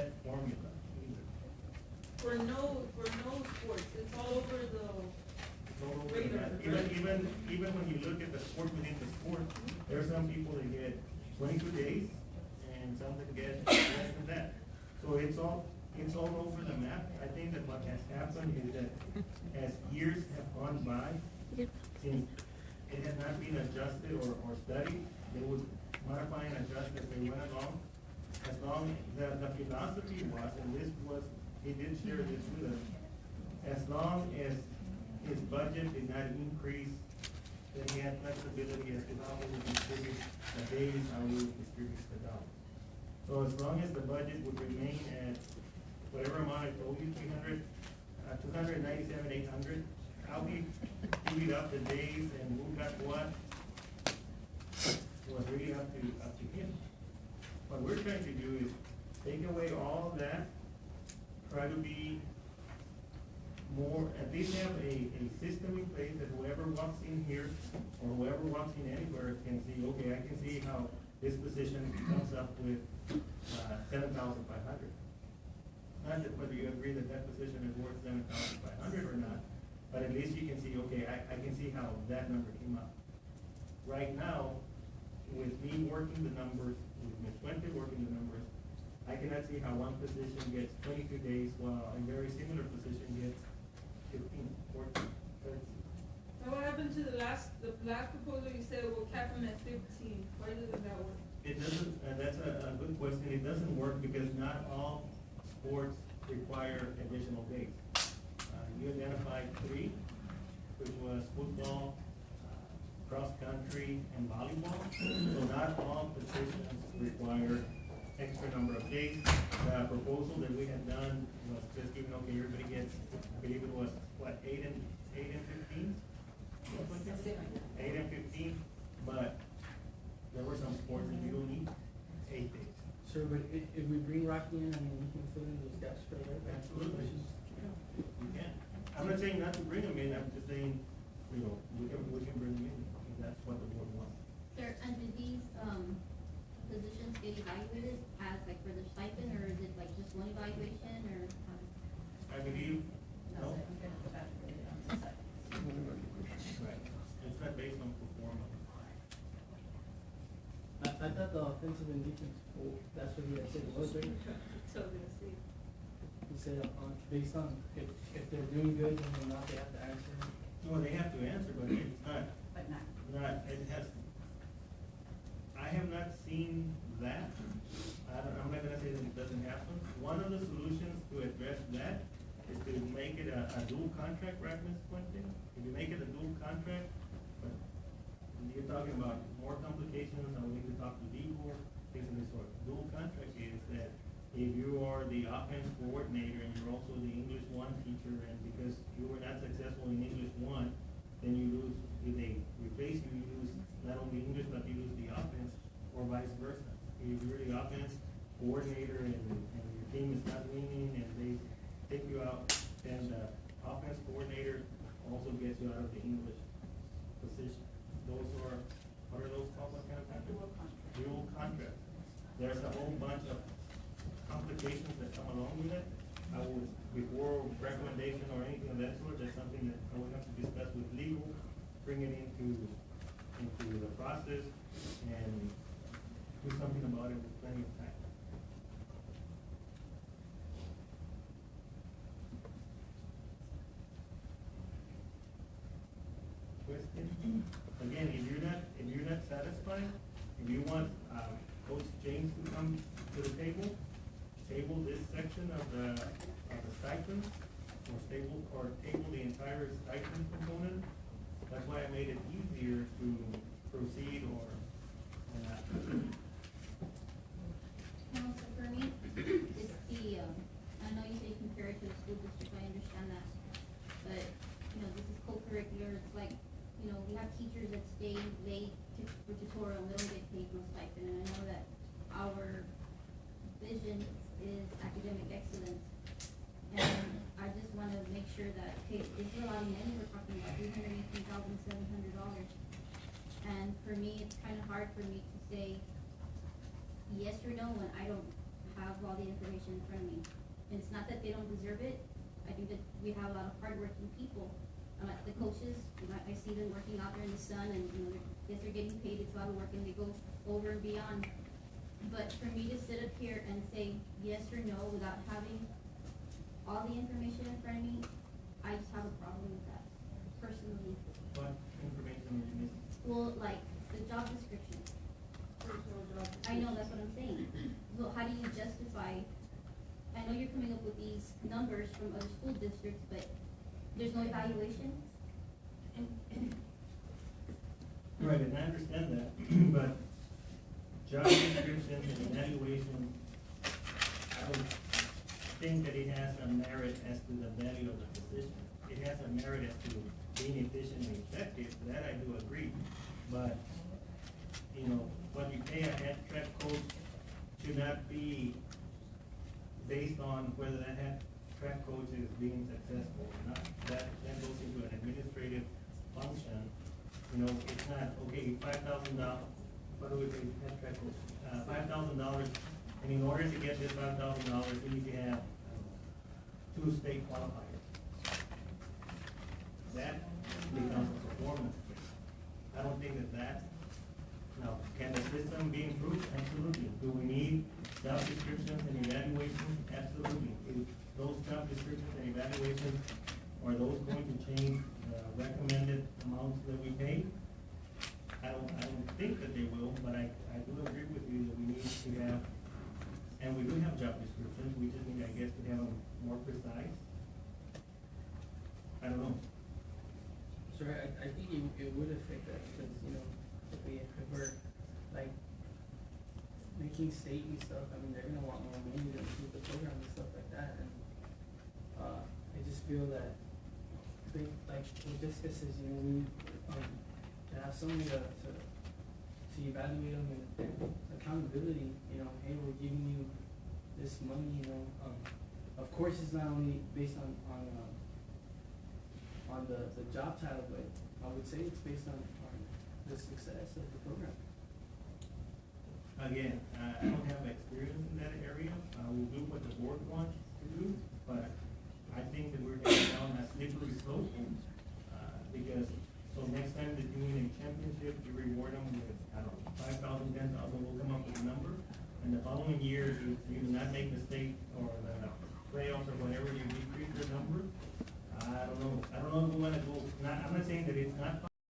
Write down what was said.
set formula either. For no sports, it's all over the It's all over the radar. map. Even when you look at the sport within the sport, there are some people that get 22 days and some that get less than that. So it's all over the map. I think that what has happened is that as years have gone by, since it has not been adjusted or studied, they would modify and adjust as they went along. As long, the philosophy was, and this was, he did share this with us, as long as his budget did not increase, then he had flexibility as to how he would distribute the days, how he would distribute the dollars. So as long as the budget would remain at whatever amount I told you, 297, 800, how he divvied up the days and who got what was really up to him. What we're trying to do is take away all of that, try to be more, at least have a system in place that whoever walks in here or whoever walks in anywhere can see, okay, I can see how this position comes up with 7,500. Not that whether you agree that that position is worth 7,500 or not, but at least you can see, okay, I can see how that number came up. Right now, with me working the numbers, with Ms. Fuente working the numbers, I cannot see how one position gets 22 days while a very similar position gets 15, 14, 13. Now what happened to the last proposal you said we'll cap them at 15? Why doesn't that work? It doesn't, that's a good question. It doesn't work because not all sports require additional days. You identified 3, which was football, cross country, and volleyball. So not all positions require extra number of days. The proposal that we had done was just giving, okay, everybody gets, I believe it was, what, 8 and 15? 8 and 15, but there were some sports that you don't need 8 days. Sure, but if we bring Rocky in, I mean, we can fill in those gaps for that. Absolutely. You can. I'm not saying not to bring them in, I'm just saying, you know, we can bring them in if that's what the board wants. Sir, and did these, positions get evaluated as like for the stipend, or is it like just one evaluation, or how? I believe, no, I'm gonna put that on the side. right, it's not based on performance. I thought the offensive and defense, that's what he had said it was, right? So let's see. He said, based on, if they're doing good and they're not, they have to answer. No, they have to answer, but it's not, But not. it has, I have not seen that. I'm not gonna say that it doesn't happen. One of the solutions to address that is to make it a dual contract, right, Ms. Fuente? If you make it a dual contract, but you're talking about more complications, and we need to talk to legal, things of this sort. Dual contract is that if you are the offense coordinator and you're also the English 1 teacher, and because you were not successful in English 1, then you lose, if they replace you, you lose not only English, but you lose the offense, or vice versa. If you're the offense coordinator and your team is not winning and they take you out, then the offense coordinator also gets you out of the English position. Those are, what are those called? What kind of contract? Dual contract. Dual contract. There's a whole bunch of complications that come along with it. I would, before recommendation or anything of that sort, that's something that I would have to discuss with legal, bring it into the process, and do something about it with plenty of time. Question? Again, if you're not satisfied, if you want, Coach James to come to the table this section of the stipend, or table the entire stipend component. That's why I made it easier to proceed or not. No, so for me, it's the, I know you say compare it to the school district, I understand that. But, you know, this is co-curricular, it's like, you know, we have teachers that stay late for tutorial, and they don't get paid no stipend. And I know that our vision is academic excellence. And I just wanna make sure that, okay, this is a lot of money, we're talking about $318,700. And for me, it's kinda hard for me to say yes or no when I don't have all all the information in front of me. And it's not that they don't deserve it, I think that we have a lot of hardworking people. The coaches, I see them working out there in the sun and, you know, yes, they're getting paid, it's a lot of work and they go over and beyond. But for me to sit up here and say yes or no without having all the information in front of me, I just have a problem with that, personally. What information are you missing? Well, like, the job description, There's no job. I know, that's what I'm saying. So how do you justify, I know you're coming up with these numbers from other school districts, but there's no evaluation? Right, and I understand that, but job description and evaluation, I don't think that it has a merit as to the value of the position. It has a merit as to being efficient and effective, that I do agree. But, you know, what you pay a head track coach should not be based on whether that head track coach is being successful or not. That goes into an administrative function. You know, it's not, okay, $5,000, what do we pay head track coach? $5,000, and in order to get this $5,000, you need to have 2 state qualifiers. That becomes a performance. I don't think that. Now, can the system be improved? Absolutely. Do we need job descriptions and evaluations? Absolutely. If those job descriptions and evaluations, are those going to change the recommended amounts that we pay? I don't think that they will, but I do agree with you that we need to have, and we do have job descriptions, we just need, I guess, to have them more precise. I don't know. So I think it would affect that because, you know, if we're like making state and stuff, I mean, they're gonna want more money to improve the program and stuff like that, and, I just feel that they, like, what Jessica says, you know, we, to have somebody to evaluate them and accountability, you know, hey, we're giving you this money, you know, of course, it's not only based on the job title, but I would say it's based on the success of the program. Again, I don't have experience in that area. We'll do what the board wants to do, but I think that we're heading down a slippery slope. Because, so next time the team in championship, you reward them with, I don't know, 5,000, 10,000, we'll come up with a number. And the following year, you do not make the state or the playoffs or whatever, you decrease the number. I don't know if we wanna go, I'm not saying that it's not